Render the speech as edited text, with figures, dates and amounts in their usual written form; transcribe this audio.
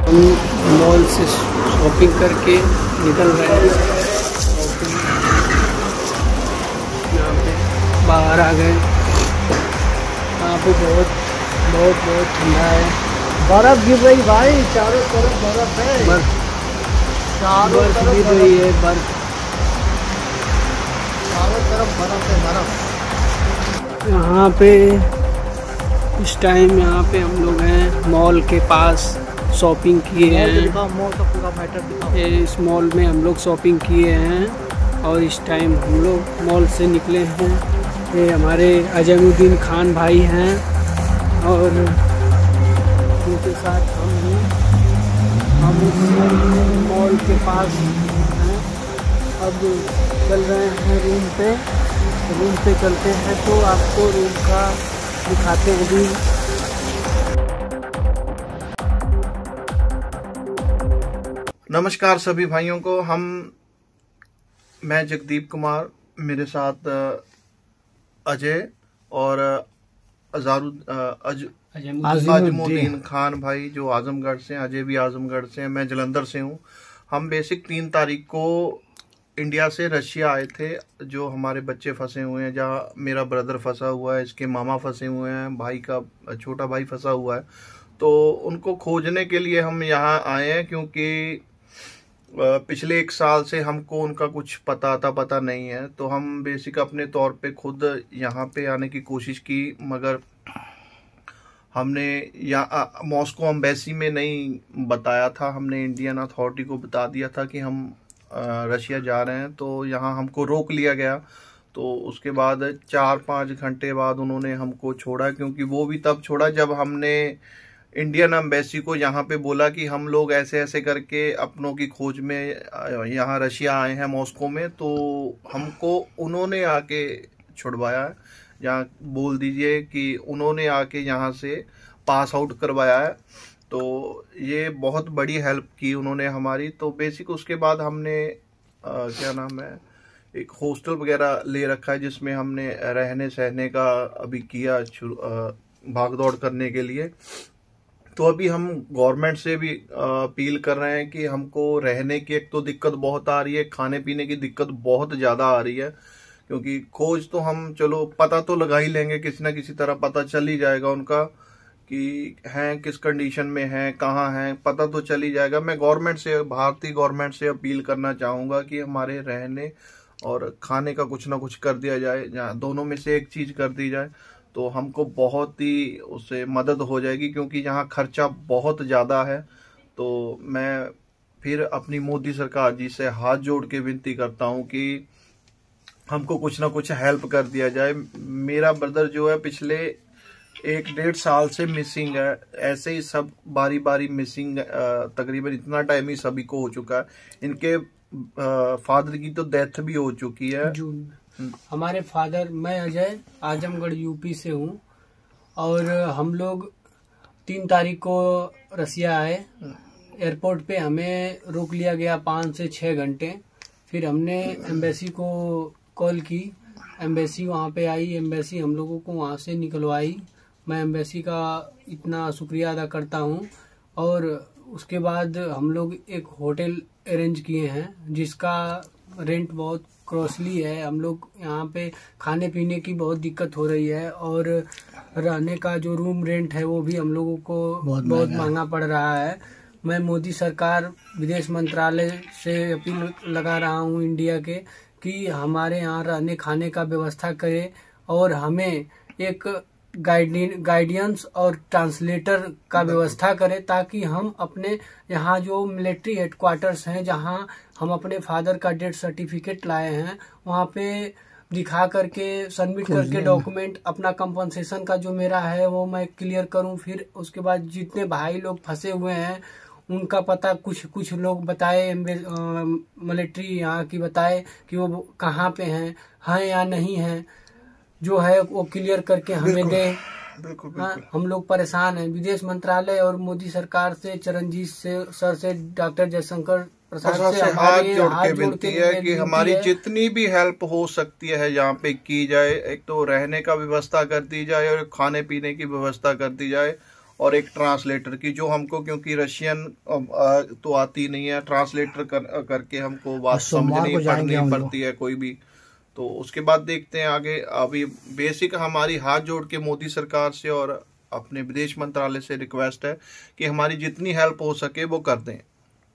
हम मॉल से शॉपिंग करके निकल रहे हैं। यहाँ पे बाहर आ गए। यहाँ पे बहुत बहुत बहुत ठंडा है। बर्फ गिर रही भाई, चारों तरफ बर्फ है। बर्फ गिर रही है। बर्फ चारों तरफ बर्फ है, बर्फ। यहाँ पे इस टाइम यहाँ पे हम लोग हैं मॉल के पास, शॉपिंग किए हैं। मॉल का पूरा मैटर दिखाओ। इस मॉल में हम लोग शॉपिंग किए हैं और इस टाइम हम लोग मॉल से निकले हैं। ये हमारे अजमुद्दीन खान भाई हैं और उनके साथ हम मॉल के पास हैं। अब चल रहे हैं रूम पे चलते हैं तो आपको रूम का दिखाते हैं भी। नमस्कार सभी भाइयों को। मैं जगदीप कुमार, मेरे साथ अजय और अजमुद्दीन खान भाई जो आजमगढ़ से हैं। अजय भी आजमगढ़ से हैं, मैं जलंधर से हूँ। हम बेसिक 3 तारीख को इंडिया से रशिया आए थे। जो हमारे बच्चे फंसे हुए हैं, जहाँ मेरा ब्रदर फंसा हुआ है, इसके मामा फंसे हुए हैं, भाई का छोटा भाई फंसा हुआ है, तो उनको खोजने के लिए हम यहाँ आए हैं। क्योंकि पिछले 1 साल से हमको उनका कुछ पता नहीं है, तो हम बेसिक अपने तौर पे खुद यहाँ पे आने की कोशिश की, मगर हमने यहाँ मॉस्को एम्बेसी में नहीं बताया था। हमने इंडियन अथॉरिटी को बता दिया था कि हम रशिया जा रहे हैं, तो यहाँ हमको रोक लिया गया। तो उसके बाद 4-5 घंटे बाद उन्होंने हमको छोड़ा, क्योंकि वो भी तब छोड़ा जब हमने इंडियन एम्बेसी को यहाँ पे बोला कि हम लोग ऐसे ऐसे करके अपनों की खोज में यहाँ रशिया आए हैं मॉस्को में। तो हमको उन्होंने आके छुड़वाया है। यहाँ बोल दीजिए कि उन्होंने आके यहाँ से पास आउट करवाया है। तो ये बहुत बड़ी हेल्प की उन्होंने हमारी। तो बेसिक उसके बाद हमने क्या नाम है, एक हॉस्टल वगैरह ले रखा है, जिसमें हमने रहने सहने का अभी किया भाग दौड़ करने के लिए। तो अभी हम गवर्नमेंट से भी अपील कर रहे हैं कि हमको रहने की एक तो दिक्कत बहुत आ रही है, खाने पीने की दिक्कत बहुत ज़्यादा आ रही है। क्योंकि खोज तो हम चलो पता तो लगा ही लेंगे, किसी न किसी तरह पता चल ही जाएगा उनका कि हैं किस कंडीशन में हैं, कहाँ हैं, पता तो चल ही जाएगा। मैं गवर्नमेंट से, भारतीय गवर्नमेंट से अपील करना चाहूँगा कि हमारे रहने और खाने का कुछ ना कुछ कर दिया जाए, जहाँ दोनों में से एक चीज़ कर दी जाए तो हमको बहुत ही उससे मदद हो जाएगी। क्योंकि यहाँ खर्चा बहुत ज़्यादा है। तो मैं फिर अपनी मोदी सरकार जी से हाथ जोड़ के विनती करता हूँ कि हमको कुछ ना कुछ हेल्प कर दिया जाए। मेरा ब्रदर जो है पिछले 1-1.5 साल से मिसिंग है। ऐसे ही सब बारी बारी मिसिंग, तकरीबन इतना टाइम ही सभी को हो चुका है। इनके फादर की तो डेथ भी हो चुकी है जून में। हमारे फादर, मैं अजय आजमगढ़ यूपी से हूँ और हम लोग 3 तारीख को रसिया आए। एयरपोर्ट पे हमें रोक लिया गया 5 से 6 घंटे। फिर हमने एम्बेसी को कॉल की, एम्बेसी वहाँ पे आई, एम्बेसी हम लोगों को वहाँ से निकलवाई। मैं एम्बेसी का इतना शुक्रिया अदा करता हूँ। और उसके बाद हम लोग एक होटल अरेंज किए हैं, जिसका रेंट बहुत कॉस्टली है। हम लोग यहाँ पे खाने पीने की बहुत दिक्कत हो रही है और रहने का जो रूम रेंट है वो भी हम लोगों को बहुत महंगा पड़ रहा है। मैं मोदी सरकार, विदेश मंत्रालय से अपील लगा रहा हूँ इंडिया के कि हमारे यहाँ रहने खाने का व्यवस्था करे और हमें एक गाइडेंस और ट्रांसलेटर का व्यवस्था करें, ताकि हम अपने यहाँ जो मिलिट्री हेडक्वार्टर्स हैं, जहाँ हम अपने फादर का डेथ सर्टिफिकेट लाए हैं, वहाँ पे दिखा करके सबमिट करके डॉक्यूमेंट अपना कंपनसेशन का जो मेरा है वो मैं क्लियर करूं। फिर उसके बाद जितने भाई लोग फंसे हुए हैं उनका पता कुछ लोग बताए, मिलिट्री यहाँ की बताए कि वो कहाँ पे हैं या नहीं हैं, जो है वो क्लियर करके हमें दे। बिल्कुल हाँ, हम लोग परेशान हैं। विदेश मंत्रालय और मोदी सरकार से, चरणजीत सर से, डॉक्टर जयशंकर प्रसाद से हाथ जोड़ के विनती है कि हमारी जितनी भी हेल्प हो सकती है यहाँ पे की जाए। एक तो रहने का व्यवस्था कर दी जाए और खाने पीने की व्यवस्था कर दी जाए, और एक ट्रांसलेटर की, जो हमको, क्योंकि रशियन तो आती नहीं है, ट्रांसलेटर करके हमको बात समझनी पढ़नी पड़ती है कोई भी। तो उसके बाद देखते हैं आगे। अभी बेसिक हमारी हाथ जोड़ के मोदी सरकार से और अपने विदेश मंत्रालय से रिक्वेस्ट है कि हमारी जितनी हेल्प हो सके वो कर दें।